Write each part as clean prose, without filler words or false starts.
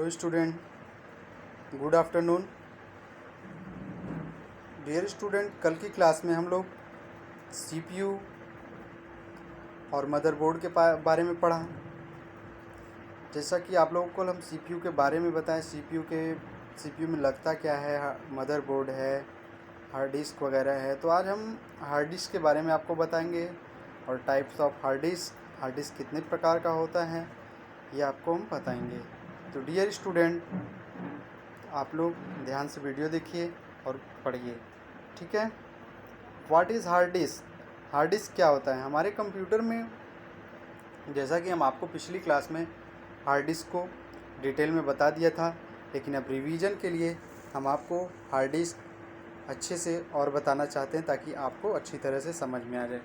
Hello student, good afternoon. Dear student, कल की class में हम लोग सीपीयू और मदरबोर्ड के बारे में पढ़ा। जैसा कि आप लोगों को हम सीपीयू के बारे में बताएं, सीपीयू में लगता क्या है, मदरबोर्ड है, हार्ड डिस्क वगैरह है। तो आज हम हार्ड डिस्क के बारे में आपको बताएंगे और टाइप्स ऑफ हार्ड डिस्क कितने प्रकार का होता है ये आपको हम बताएंगे। तो डियर स्टूडेंट, आप लोग ध्यान से वीडियो देखिए और पढ़िए, ठीक है। What is hard disk? Hard disk क्या होता है हमारे कंप्यूटर में? जैसा कि हम आपको पिछली क्लास में हार्ड डिस्क को डिटेल में बता दिया था, लेकिन अब रिवीजन के लिए हम आपको हार्ड डिस्क अच्छे से और बताना चाहते हैं ताकि आपको अच्छी तरह से समझ में आ जाए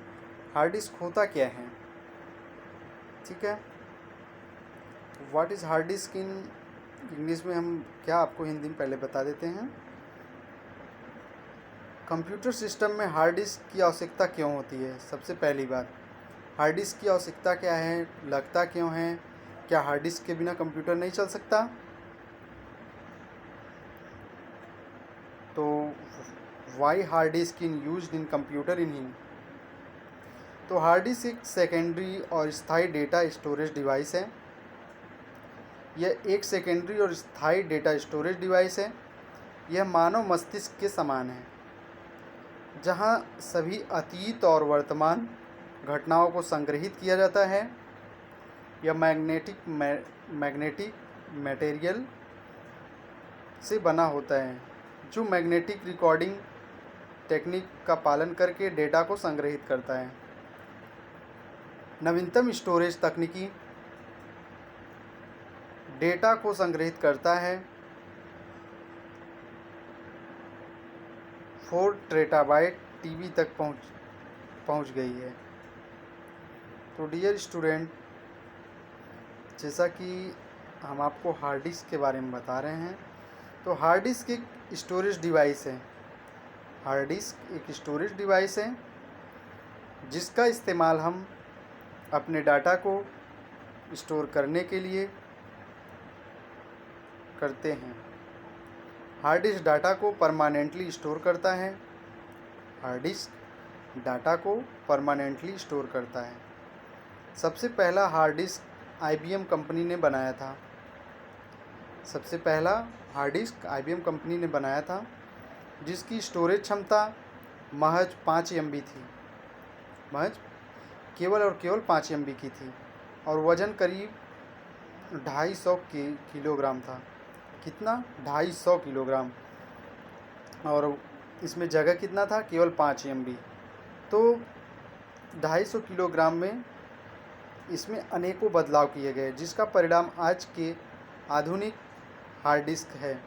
हार्ड डिस्क होता क्या है, ठीक है। What is hard disk in English में हम क्या आपको हिंदी में पहले बता देते हैं। कंप्यूटर सिस्टम में हार्ड डिस्क की आवश्यकता क्यों होती है? सबसे पहली बात, हार्ड डिस्क की आवश्यकता क्या है, लगता क्यों है, क्या हार्ड डिस्क के बिना कंप्यूटर नहीं चल सकता? तो why hard disk in used in computer in Hindi? तो हार्ड डिस्क एक सेकेंडरी और स्थायी डेटा स्टोरेज डिवाइस है। यह एक सेकेंडरी और स्थायी डेटा स्टोरेज डिवाइस है। यह मानव मस्तिष्क के समान है, जहां सभी अतीत और वर्तमान घटनाओं को संग्रहित किया जाता है। यह मैग्नेटिक मटेरियल से बना होता है, जो मैग्नेटिक रिकॉर्डिंग टेक्निक का पालन करके डेटा को संग्रहित करता है। नवीनतम स्टोरेज तकनीकी डेटा को संग्रहित करता है। 4 टेराबाइट टीबी तक पहुंच गई है। तो डियर स्टूडेंट, जैसा कि हम आपको हार्ड डिस्क के बारे में बता रहे हैं, तो हार्ड डिस्क एक स्टोरेज डिवाइस है। हार्ड डिस्क एक स्टोरेज डिवाइस है जिसका इस्तेमाल हम अपने डाटा को स्टोर करने के लिए करते हैं। हार्ड डिस्क डाटा को परमानेंटली स्टोर करता है। हार्ड डिस्क डाटा को परमानेंटली स्टोर करता है। सबसे पहला हार्ड डिस्क आईबीएम कंपनी ने बनाया था। सबसे पहला हार्ड डिस्क आईबीएम कंपनी ने बनाया था, जिसकी स्टोरेज क्षमता महज 5 MB थी। महज केवल और केवल 5 MB की थी और वज़न करीब 250 किलोग्राम था। कितना? 250 किलोग्राम। और इसमें जगह कितना था? केवल 5 MB। तो 250 किलोग्राम में इसमें अनेकों बदलाव किए गए, जिसका परिणाम आज के आधुनिक हार्ड डिस्क है।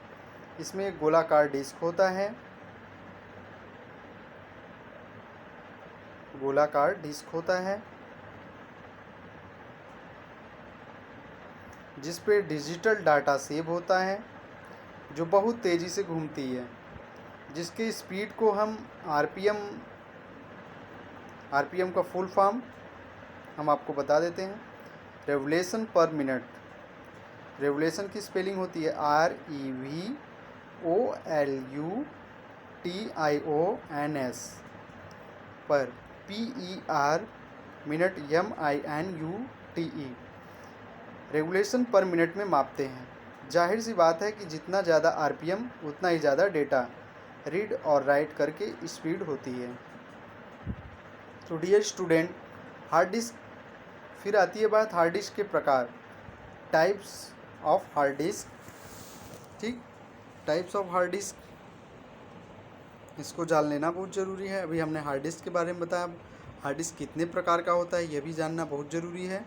इसमें एक गोलाकार डिस्क होता है, गोलाकार डिस्क होता है जिस पे डिजिटल डाटा सेव होता है, जो बहुत तेज़ी से घूमती है, जिसके स्पीड को हम आरपीएम का फुल फॉर्म हम आपको बता देते हैं, रेवोल्यूशन पर मिनट। रेवोल्यूशन की स्पेलिंग होती है REVOLUTIONS, पर PER मिनट MINUTE रेगुलेशन पर मिनट में मापते हैं। जाहिर सी बात है कि जितना ज़्यादा आरपीएम उतना ही ज़्यादा डेटा रीड और राइट करके स्पीड होती है। तो डियर स्टूडेंट, हार्ड डिस्क, फिर आती है बात हार्ड डिस्क के प्रकार, टाइप्स ऑफ हार्ड डिस्क, ठीक। टाइप्स ऑफ हार्ड डिस्क, इसको जान लेना बहुत ज़रूरी है। अभी हमने हार्ड डिस्क के बारे में बताया, हार्ड डिस्क कितने प्रकार का होता है यह भी जानना बहुत ज़रूरी है।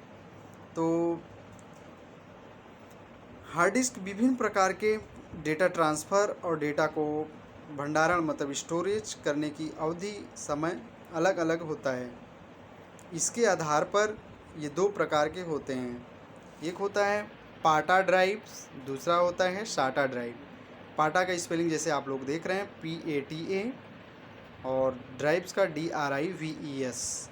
तो हार्ड डिस्क विभिन्न प्रकार के डेटा ट्रांसफ़र और डेटा को भंडारण मतलब स्टोरेज करने की अवधि समय अलग अलग होता है। इसके आधार पर ये 2 प्रकार के होते हैं। एक होता है पाटा ड्राइव्स, दूसरा होता है साटा ड्राइव। पाटा का स्पेलिंग जैसे आप लोग देख रहे हैं PATA, और ड्राइव्स का DRIVES।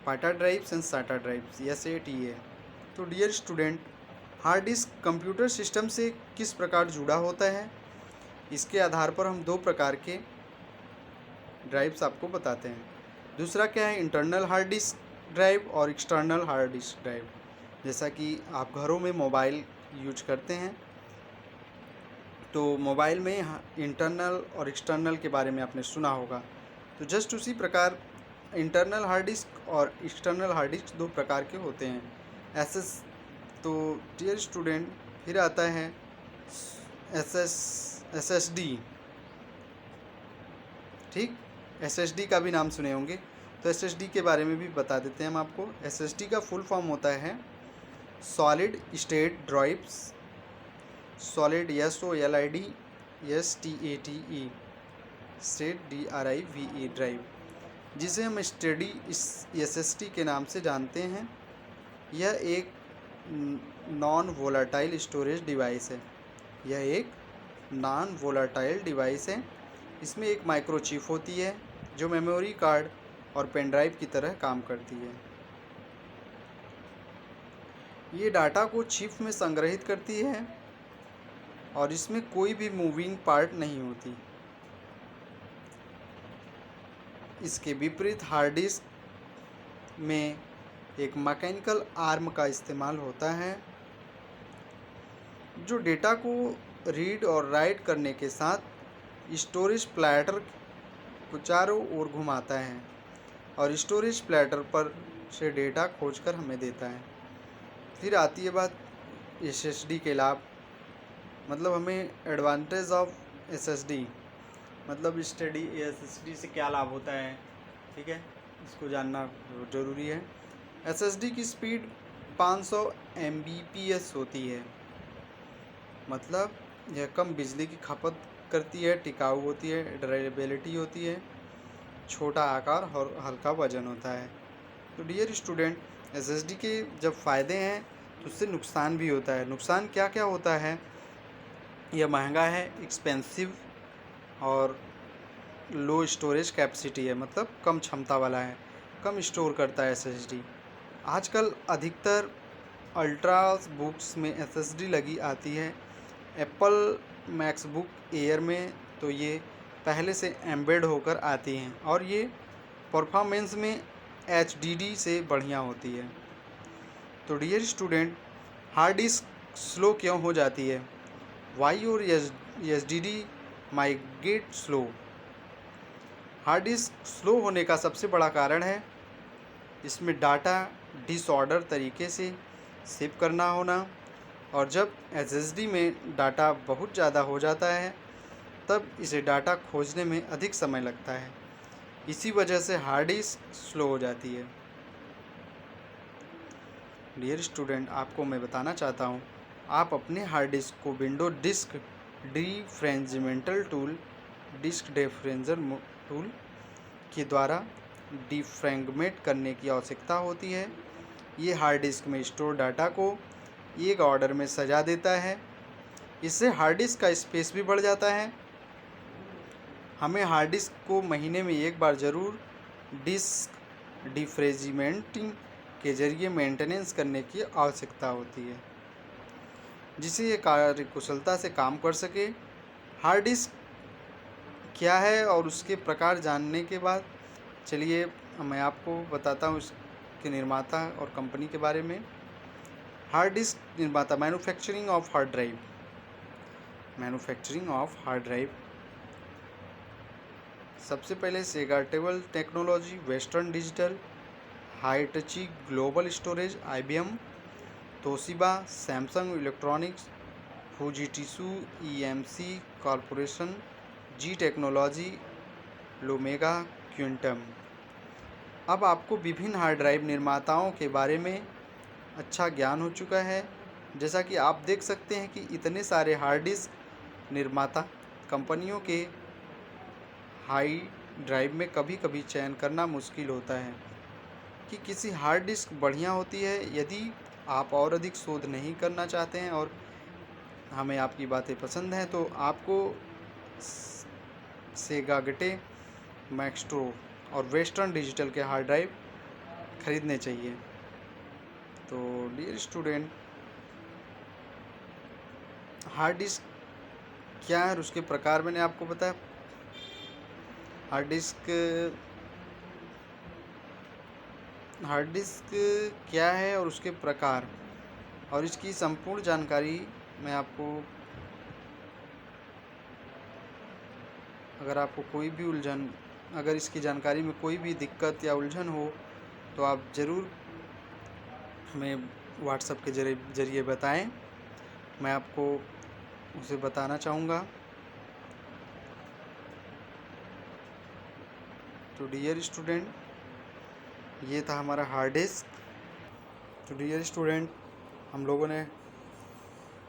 PATA drives and SATA drives SATA। तो dear student, hard disk computer system से किस प्रकार जुड़ा होता है, इसके आधार पर हम दो प्रकार के ड्राइव्स आपको बताते हैं। दूसरा क्या है, इंटरनल हार्ड डिस्क ड्राइव और एक्सटर्नल हार्ड डिस्क ड्राइव। जैसा कि आप घरों में मोबाइल यूज करते हैं, तो मोबाइल में इंटरनल और एक्सटर्नल के बारे में आपने सुना होगा। तो जस्ट उसी प्रकार इंटरनल हार्ड डिस्क और एक्सटर्नल हार्ड डिस्क दो प्रकार के होते हैं। एसएस तो डियर स्टूडेंट फिर आता है एसएसडी। ठीक, एसएसडी का भी नाम सुने होंगे, तो एसएसडी के बारे में भी बता देते हैं हम आपको। एसएसडी का फुल फॉर्म होता है solid state drives, solid SOLID STATE state DRIVE drive, जिसे हम स्टडी SSD के नाम से जानते हैं। यह एक नॉन वोलाटाइल स्टोरेज डिवाइस है। यह एक नॉन वोलाटाइल डिवाइस है। इसमें एक माइक्रोचिप होती है जो मेमोरी कार्ड और पेन ड्राइव की तरह काम करती है। ये डाटा को चिप में संग्रहित करती है और इसमें कोई भी मूविंग पार्ट नहीं होती। इसके विपरीत हार्ड डिस्क में एक मैकेनिकल आर्म का इस्तेमाल होता है जो डेटा को रीड और राइट करने के साथ स्टोरेज प्लेटर को चारों ओर घुमाता है और स्टोरेज प्लेटर पर से डेटा खोजकर हमें देता है। फिर आती है बात SSD के लाभ, मतलब हमें एडवांटेज ऑफ SSD, मतलब स्टडी SSD से क्या लाभ होता है, ठीक है, इसको जानना ज़रूरी है। SSD की स्पीड 500 Mbps होती है, मतलब यह कम बिजली की खपत करती है, टिकाऊ होती है, ड्यूरेबिलिटी होती है, छोटा आकार और हल्का वजन होता है। तो डियर स्टूडेंट, SSD के जब फ़ायदे हैं तो उससे नुकसान भी होता है। नुकसान क्या क्या होता है, यह महंगा है, एक्सपेंसिव और लो स्टोरेज कैपेसिटी है, मतलब कम क्षमता वाला है, कम स्टोर करता है SSD। आजकल अधिकतर अल्ट्रा बुक्स में SSD लगी आती है। एप्पल मैक्सबुक एयर में तो ये पहले से एम्बेड होकर आती हैं और ये परफॉर्मेंस में HDD से बढ़िया होती है। तो dear student, hard disk slow क्यों हो जाती है, वाई और SSD might get slow. Hard disk slow होने का सबसे बड़ा कारण है इसमें डाटा डिसऑर्डर तरीके से सेव करना होना, और जब SSD में डाटा बहुत ज़्यादा हो जाता है तब इसे डाटा खोजने में अधिक समय लगता है। इसी वजह से हार्ड डिस्क स्लो हो जाती है। डियर स्टूडेंट, आपको मैं बताना चाहता हूँ, आप अपने हार्ड डिस्क को window disk defragmenter tool, disk defragmenter tool के द्वारा डिफ्रैगमेंट करने की आवश्यकता होती है। ये हार्ड डिस्क में स्टोर डाटा को एक ऑर्डर में सजा देता है। इससे हार्ड डिस्क का स्पेस भी बढ़ जाता है। हमें हार्ड डिस्क को महीने में एक बार ज़रूर डिस्क डिफ्रेगमेंटिंग के जरिए मेंटेनेंस करने की आवश्यकता होती है, जिससे ये कार्य कुशलता से काम कर सके। हार्ड डिस्क क्या है और उसके प्रकार जानने के बाद चलिए मैं आपको बताता हूँ इसके निर्माता और कंपनी के बारे में। हार्ड डिस्क निर्माता, manufacturing of hard drive. Manufacturing of hard drive सबसे पहले Seagate technology, western digital, Hitachi global storage IBM, Toshiba, Samsung electronics, Fujitsu EMC corporation, G technology, Iomega, Quantum. अब आपको विभिन्न हार्ड ड्राइव निर्माताओं के बारे में अच्छा ज्ञान हो चुका है। जैसा कि आप देख सकते हैं कि इतने सारे हार्ड डिस्क निर्माता कंपनियों के हाई ड्राइव में कभी कभी चयन करना मुश्किल होता है कि किसी हार्ड डिस्क बढ़िया होती है। यदि आप और अधिक शोध नहीं करना चाहते हैं और हमें आपकी बातें पसंद हैं तो आपको सेगाटे, मैक्स्ट्रो और वेस्टर्न डिजिटल के हार्ड ड्राइव खरीदने चाहिए। तो डियर स्टूडेंट, हार्ड डिस्क क्या है और उसके प्रकार मैंने आपको बताया। हार्ड डिस्क क्या है और उसके प्रकार और इसकी संपूर्ण जानकारी मैं आपको, अगर इसकी जानकारी में कोई भी दिक्कत या उलझन हो तो आप ज़रूर हमें व्हाट्सएप के ज़रिए बताएं, मैं आपको उसे बताना चाहूँगा। तो डियर स्टूडेंट, ये था हमारा हार्ड डिस्क। तो डियर स्टूडेंट, हम लोगों ने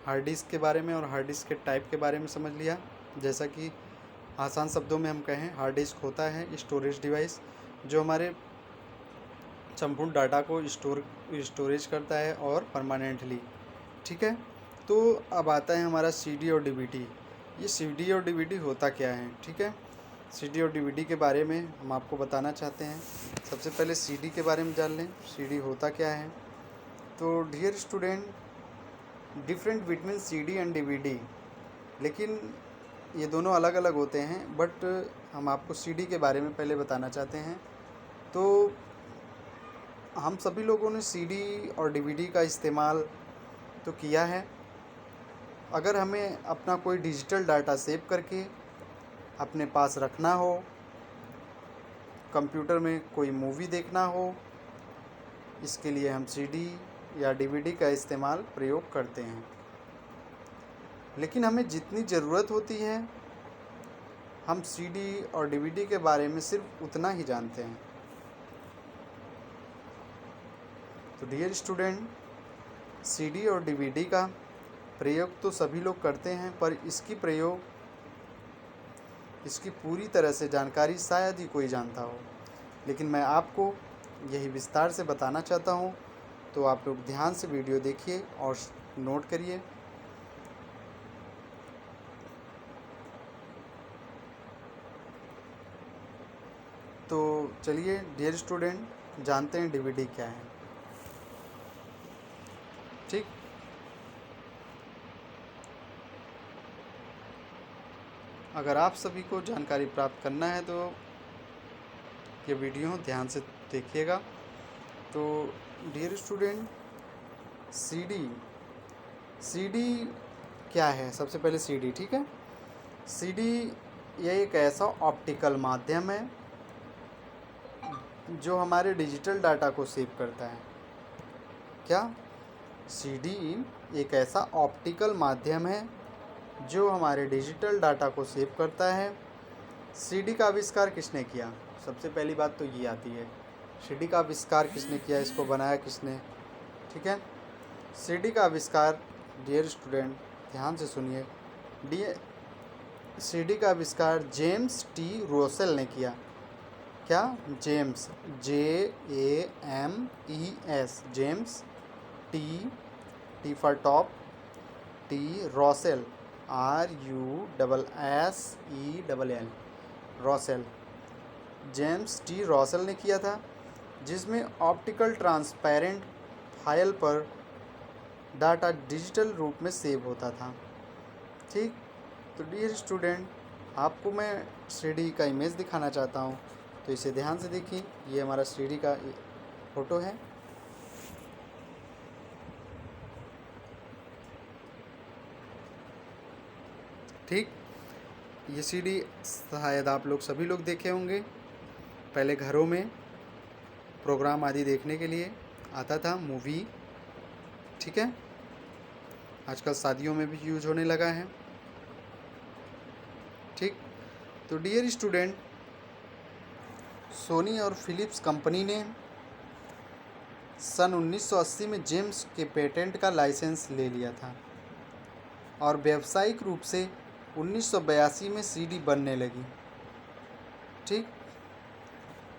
हार्ड डिस्क के बारे में और हार्ड डिस्क के टाइप के बारे में समझ लिया। जैसा कि आसान शब्दों में हम कहें, हार्ड डिस्क होता है स्टोरेज डिवाइस जो हमारे संपूर्ण डाटा को स्टोरेज करता है और परमानेंटली। ठीक है। तो अब आता है हमारा सीडी और डीवीडी। ये सीडी और डीवीडी होता क्या है? ठीक है, सीडी और डीवीडी के बारे में हम आपको बताना चाहते हैं। सबसे पहले सीडी के बारे में जान लें, सीडी होता क्या है। तो dear student, different between CD and DVD, लेकिन ये दोनों अलग अलग होते हैं, बट हम आपको सीडी के बारे में पहले बताना चाहते हैं। तो हम सभी लोगों ने सीडी और डीवीडी का इस्तेमाल तो किया है। अगर हमें अपना कोई डिजिटल डाटा सेव करके अपने पास रखना हो, कंप्यूटर में कोई मूवी देखना हो, इसके लिए हम सीडी या डीवीडी का इस्तेमाल प्रयोग करते हैं। लेकिन हमें जितनी ज़रूरत होती है हम सीडी और डीवीडी के बारे में सिर्फ उतना ही जानते हैं। तो डियर स्टूडेंट, सीडी और डीवीडी का प्रयोग तो सभी लोग करते हैं, पर इसकी पूरी तरह से जानकारी शायद ही कोई जानता हो। लेकिन मैं आपको यही विस्तार से बताना चाहता हूँ, तो आप लोग ध्यान से वीडियो देखिए और नोट करिए। तो चलिए डियर स्टूडेंट, जानते हैं डीवीडी क्या है। ठीक, अगर आप सभी को जानकारी प्राप्त करना है तो ये वीडियो ध्यान से देखिएगा। तो डियर स्टूडेंट, सीडी क्या है? सबसे पहले सीडी, ठीक है। सीडी ये एक ऐसा ऑप्टिकल माध्यम है जो हमारे डिजिटल डाटा को सेव करता है। क्या? सीडी एक ऐसा ऑप्टिकल माध्यम है जो हमारे डिजिटल डाटा को सेव करता है। सीडी का आविष्कार किसने किया? सबसे पहली बात तो ये आती है, सीडी का आविष्कार किसने किया, इसको बनाया किसने? ठीक है, सीडी का आविष्कार, डियर स्टूडेंट ध्यान से सुनिए, सीडी का आविष्कार जेम्स टी रोसेल ने किया। क्या? James, JAMES, James, T for top, T, Rosell, RUSSELL, Rosell, James T Rosell ने किया था, जिसमें ऑप्टिकल ट्रांसपेरेंट फाइल पर डाटा डिजिटल रूप में सेव होता था। ठीक, तो डियर स्टूडेंट, आपको मैं सीडी का इमेज दिखाना चाहता हूँ, तो इसे ध्यान से देखिए। ये हमारा सीडी का फ़ोटो है। ठीक, ये सीडी शायद आप लोग सभी लोग देखे होंगे। पहले घरों में प्रोग्राम आदि देखने के लिए आता था, मूवी। ठीक है, आजकल शादियों में भी यूज होने लगा है। ठीक, तो डियर स्टूडेंट, सोनी और फिलिप्स कंपनी ने सन 1980 में जेम्स के पेटेंट का लाइसेंस ले लिया था और व्यावसायिक रूप से 1982 में सीडी बनने लगी। ठीक,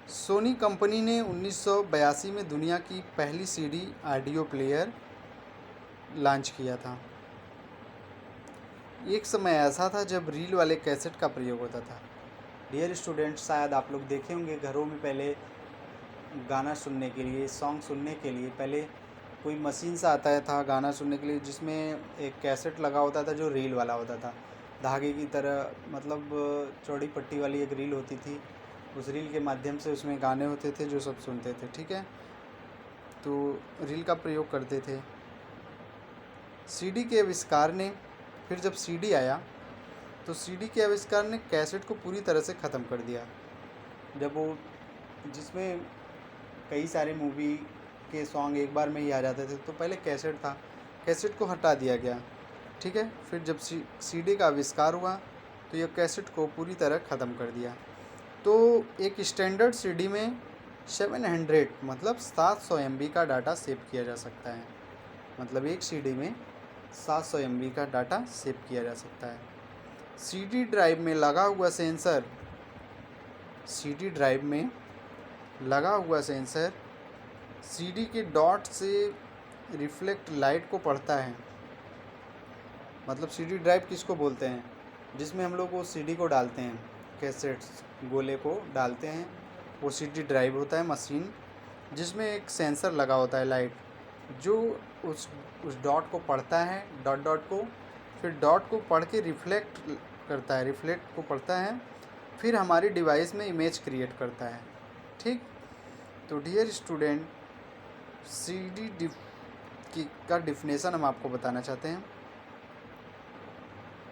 सोनी कंपनी ने 1982 में दुनिया की पहली सीडी ऑडियो प्लेयर लॉन्च किया था। एक समय ऐसा था जब रील वाले कैसेट का प्रयोग होता था। डियर स्टूडेंट, शायद आप लोग देखे होंगे घरों में पहले गाना सुनने के लिए, सॉन्ग सुनने के लिए पहले कोई मशीन सा आता था गाना सुनने के लिए, जिसमें एक कैसेट लगा होता था जो रील वाला होता था, धागे की तरह, मतलब चौड़ी पट्टी वाली एक रील होती थी। उस रील के माध्यम से उसमें गाने होते थे जो सब सुनते थे, ठीक है। तो रील का प्रयोग करते थे। सीडी के आविष्कार ने, फिर जब सीडी आया तो सीडी के आविष्कार ने कैसेट को पूरी तरह से ख़त्म कर दिया। जब वो, जिसमें कई सारे मूवी के सॉन्ग एक बार में ही आ जाते थे, तो पहले कैसेट था, कैसेट को हटा दिया गया, ठीक है। फिर जब सीडी का आविष्कार हुआ तो यह कैसेट को पूरी तरह ख़त्म कर दिया। तो एक स्टैंडर्ड सीडी में 700 मतलब 700 MB का डाटा सेव किया जा सकता है। मतलब एक सीडी में 700 MB का डाटा सेव किया जा सकता है। सीडी ड्राइव में लगा हुआ सेंसर, सीडी ड्राइव में लगा हुआ सेंसर सीडी के डॉट से रिफ्लेक्ट लाइट को पढ़ता है। मतलब सीडी ड्राइव किसको बोलते हैं? जिसमें हम लोग वो सीडी को डालते हैं, कैसेट्स गोले को डालते हैं, वो सीडी ड्राइव होता है मशीन, जिसमें एक सेंसर लगा होता है लाइट, जो उस डॉट को पढ़ता है, डॉट को, फिर डॉट को पढ़ के रिफ्लेक्ट करता है, रिफ्लेक्ट को पढ़ता है, फिर हमारी डिवाइस में इमेज क्रिएट करता है, ठीक। तो डियर स्टूडेंट, सीडी का डिफिनेशन हम आपको बताना चाहते हैं।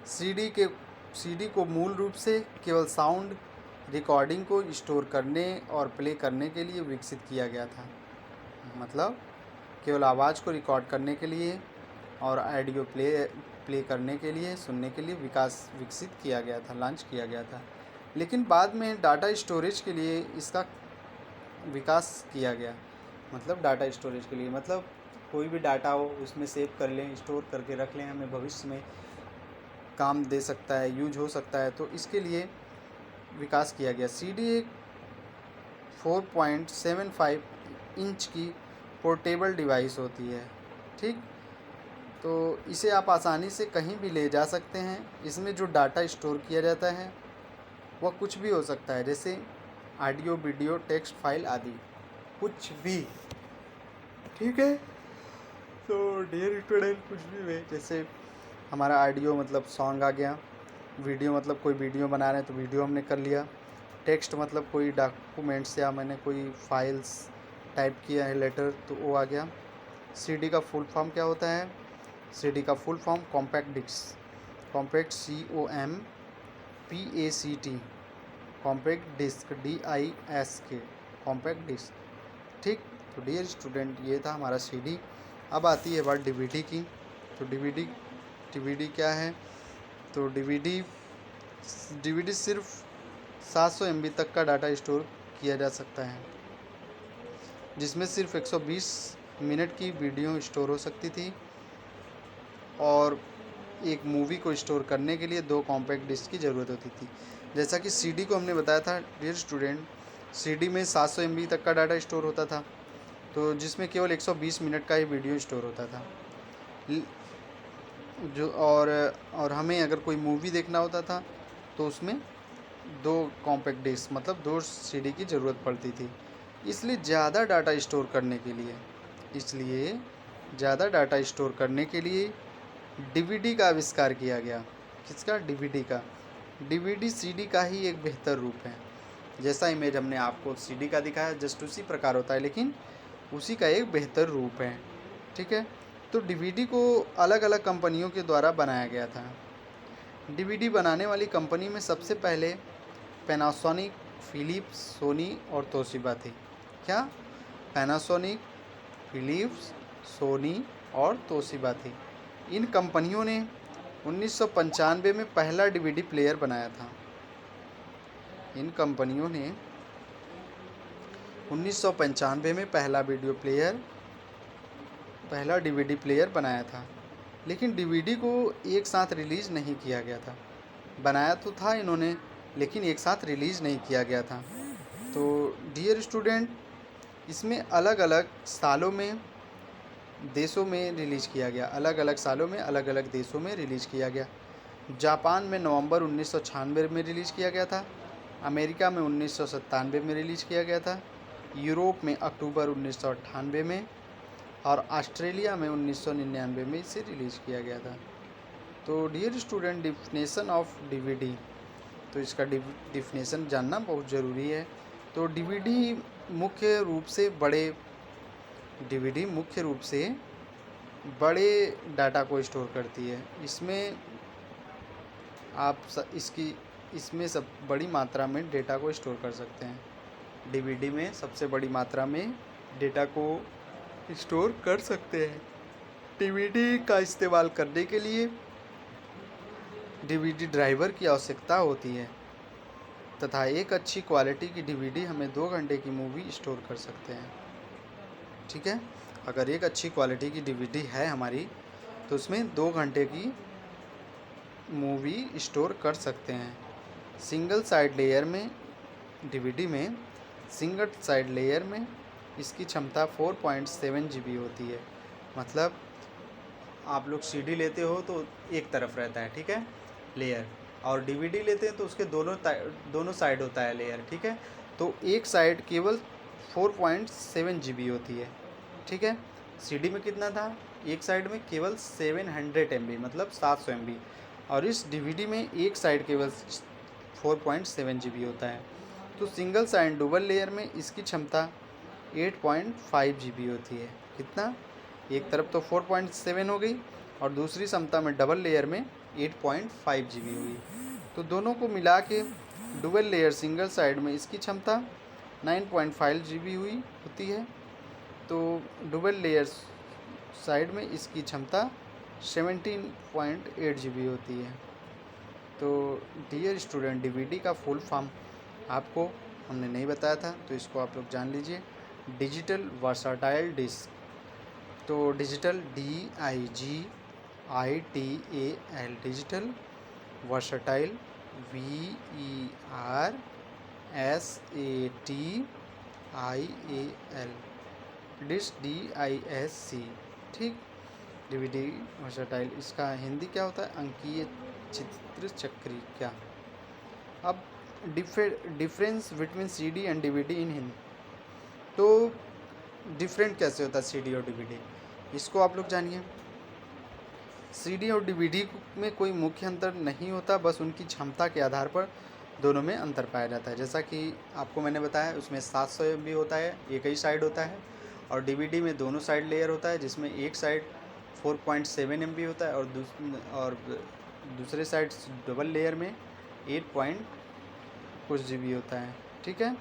सीडी को मूल रूप से केवल साउंड रिकॉर्डिंग को स्टोर करने और प्ले करने के लिए विकसित किया गया था। मतलब केवल आवाज़ को रिकॉर्ड करने के लिए और ऑडियो प्ले करने के लिए, सुनने के लिए विकसित किया गया था, लॉन्च किया गया था। लेकिन बाद में डाटा स्टोरेज के लिए इसका विकास किया गया। मतलब डाटा स्टोरेज के लिए, मतलब कोई भी डाटा हो उसमें सेव कर लें, स्टोर करके रख लें, हमें भविष्य में काम दे सकता है, यूज हो सकता है, तो इसके लिए विकास किया गया। सीडी एक 4.75 इंच की पोर्टेबल डिवाइस होती है, ठीक। तो इसे आप आसानी से कहीं भी ले जा सकते हैं। इसमें जो डाटा स्टोर किया जाता है वह कुछ भी हो सकता है, जैसे ऑडियो, वीडियो, टेक्स्ट फाइल आदि, कुछ भी, ठीक है। तो डियर स्टूडेंट, कुछ भी है, जैसे हमारा ऑडियो मतलब सॉन्ग आ गया, वीडियो मतलब कोई वीडियो बना रहे हैं तो वीडियो हमने कर लिया, टेक्स्ट मतलब कोई डॉक्यूमेंट्स या मैंने कोई फाइल्स टाइप किया है, लेटर, तो वो आ गया। सीडी का फुल फॉर्म क्या होता है? सीडी का full form compact disk, compact COMPACT, compact disk, DISK, compact disk, ठीक। तो डियर स्टूडेंट, ये था हमारा सीडी। अब आती है बात डीवीडी की। तो डीवीडी क्या है? तो डीवीडी सिर्फ 700 MB तक का डाटा स्टोर किया जा सकता है, जिसमें सिर्फ 120 मिनट की वीडियो स्टोर हो सकती थी, और एक मूवी को स्टोर करने के लिए 2 कॉम्पैक्ट डिस्क की ज़रूरत होती थी। जैसा कि सीडी को हमने बताया था डियर स्टूडेंट, सीडी में 700 MB तक का डाटा स्टोर होता था, तो जिसमें केवल 120 मिनट का ही वीडियो स्टोर होता था। जो और हमें अगर कोई मूवी देखना होता था तो उसमें 2 कॉम्पैक्ट डिस्क मतलब 2 सीडी की ज़रूरत पड़ती थी। इसलिए ज़्यादा डाटा स्टोर करने के लिए डीवीडी का आविष्कार किया गया। किसका? डीवीडी का। डीवीडी सीडी का ही एक बेहतर रूप है। जैसा इमेज हमने आपको सीडी का दिखाया, जस्ट उसी प्रकार होता है, लेकिन उसी का एक बेहतर रूप है, ठीक है। तो डीवीडी को अलग अलग कंपनियों के द्वारा बनाया गया था। डीवीडी बनाने वाली कंपनी में सबसे पहले पैनासोनिक, फिलिप्स, सोनी और तोशिबा थी। क्या? पैनासोनिक, फिलिप्स, सोनी और तोशिबा थी। इन कंपनियों ने 1995 में पहला डीवीडी प्लेयर बनाया था। इन कंपनियों ने 1995 में पहला डीवीडी प्लेयर बनाया था, लेकिन डीवीडी को एक साथ रिलीज़ नहीं किया गया था। बनाया तो था इन्होंने, लेकिन एक साथ रिलीज़ नहीं किया गया था। तो डियर स्टूडेंट, इसमें अलग अलग सालों में देशों में रिलीज़ किया गया, अलग अलग सालों में अलग अलग देशों में रिलीज़ किया गया। जापान में नवंबर 1996 में रिलीज़ किया गया था, अमेरिका में 1997 में रिलीज़ किया गया था, यूरोप में अक्टूबर 1998 में, और ऑस्ट्रेलिया में 1999 में इसे रिलीज़ किया गया था। तो dear student, definition of DVD, तो इसका डिफिनेशन जानना बहुत ज़रूरी है। तो डीवीडी मुख्य रूप से बड़े डाटा को स्टोर करती है। इसमें सब बड़ी मात्रा में डेटा को स्टोर कर सकते हैं। डीवीडी में सबसे बड़ी मात्रा में डेटा को स्टोर कर सकते हैं। डीवीडी का इस्तेमाल करने के लिए डीवीडी ड्राइवर की आवश्यकता होती है तथा एक अच्छी क्वालिटी की डीवीडी हमें 2 घंटे की मूवी स्टोर कर सकते हैं। ठीक है, अगर एक अच्छी क्वालिटी की डीवीडी है हमारी तो उसमें 2 घंटे की मूवी स्टोर कर सकते हैं। सिंगल साइड लेयर में डीवीडी में इसकी क्षमता 4.7 GB होती है। मतलब आप लोग सीडी लेते हो तो एक तरफ रहता है, ठीक है, लेयर, और डीवीडी लेते हैं तो उसके दोनों साइड होता है लेयर। ठीक है, तो एक साइड केवल 4.7 GB होती है। ठीक है, सीडी में कितना था, एक साइड में केवल 700 MB मतलब 700 MB, और इस डीवीडी में एक साइड केवल 4.7 GB होता है। तो सिंगल साइड डबल लेयर में इसकी क्षमता 8.5 GB होती है। कितना, एक तरफ तो 4.7 हो गई और दूसरी क्षमता में डबल लेयर में 8.5 GB हुई। तो दोनों को मिला के डबल लेयर सिंगल साइड में इसकी क्षमता 9.5 GB होती है। तो डबल लेयर साइड में इसकी क्षमता 17.8 GB होती है। तो डियर स्टूडेंट, डीवीडी का फुल फॉर्म आपको हमने नहीं बताया था, तो इसको आप लोग जान लीजिए। डिजिटल वर्साटाइल डिस्क, तो digital DIGITAL, digital versatile VERSATIAL, disc DISC। ठीक, डीवीडी वर्साटाइल, इसका हिंदी क्या होता है, अंकीय चित्र चक्री क्या। अब difference between CD and DVD in Hindi, तो डिफरेंट कैसे होता है सीडी और डीवीडी, इसको आप लोग जानिए। सीडी और डीवीडी में कोई मुख्य अंतर नहीं होता, बस उनकी क्षमता के आधार पर दोनों में अंतर पाया जाता है। जैसा कि आपको मैंने बताया, उसमें 700 MB होता है, एक ही साइड होता है, और डीवीडी में दोनों साइड लेयर होता है, जिसमें एक साइड 4.7 MB होता है और दूसरे साइड डबल लेयर में 8 कुछ GB होता है। ठीक है,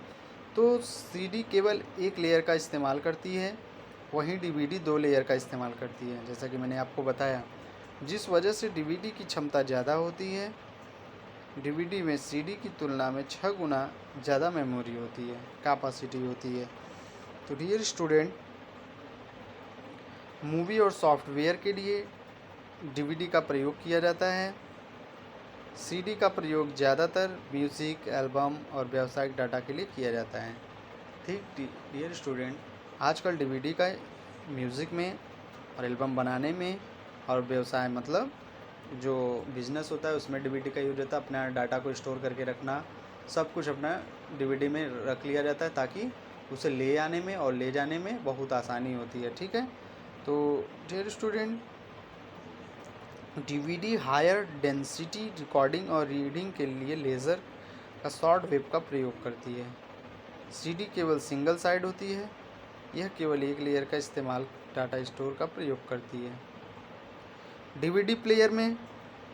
तो सीडी केवल एक लेयर का इस्तेमाल करती है, वहीं डीवीडी 2 लेयर का इस्तेमाल करती है। जैसा कि मैंने आपको बताया, जिस वजह से डीवीडी की क्षमता ज़्यादा होती है। डीवीडी में सीडी की तुलना में 6 गुना ज़्यादा मेमोरी होती है, कैपेसिटी होती है। तो डियर स्टूडेंट, मूवी और सॉफ्टवेयर के लिए डीवीडी का प्रयोग किया जाता है। सीडी का प्रयोग ज़्यादातर म्यूज़िक, एल्बम और व्यावसायिक डाटा के लिए किया जाता है। ठीक डियर स्टूडेंट, आजकल डीवीडी का म्यूज़िक में और एल्बम बनाने में और व्यवसाय मतलब जो बिज़नेस होता है उसमें डीवीडी का यूज होता है। अपना डाटा को स्टोर करके रखना, सब कुछ अपना डीवीडी में रख लिया जाता है ताकि उसे ले आने में और ले जाने में बहुत आसानी होती है। ठीक है, तो dear student, DVD higher density recording और रीडिंग के लिए लेज़र का शॉर्ट वेव का प्रयोग करती है। सीडी केवल सिंगल साइड होती है, यह केवल एक लेयर का इस्तेमाल डाटा स्टोर का प्रयोग करती है। डीवीडी प्लेयर में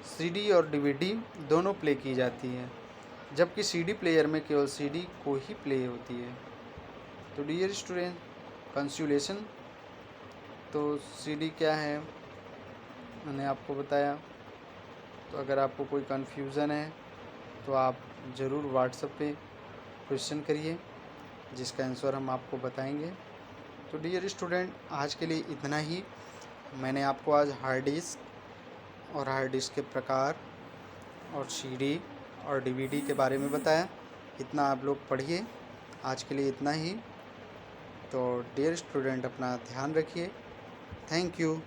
सीडी और डीवीडी दोनों प्ले की जाती है, जबकि सीडी प्लेयर में केवल सीडी को ही प्ले होती है। तो डियर स्टूडेंट, कंसोलेशन, तो सीडी क्या है मैंने आपको बताया। तो अगर आपको कोई कन्फ्यूज़न है तो आप ज़रूर व्हाट्सएप पे क्वेश्चन करिए, जिसका आंसर हम आपको बताएंगे। तो डियर स्टूडेंट, आज के लिए इतना ही। मैंने आपको आज हार्ड डिस्क और हार्ड डिस्क के प्रकार और सीडी और डीवीडी के बारे में बताया। इतना आप लोग पढ़िए, आज के लिए इतना ही। तो डियर स्टूडेंट, अपना ध्यान रखिए। Thank you.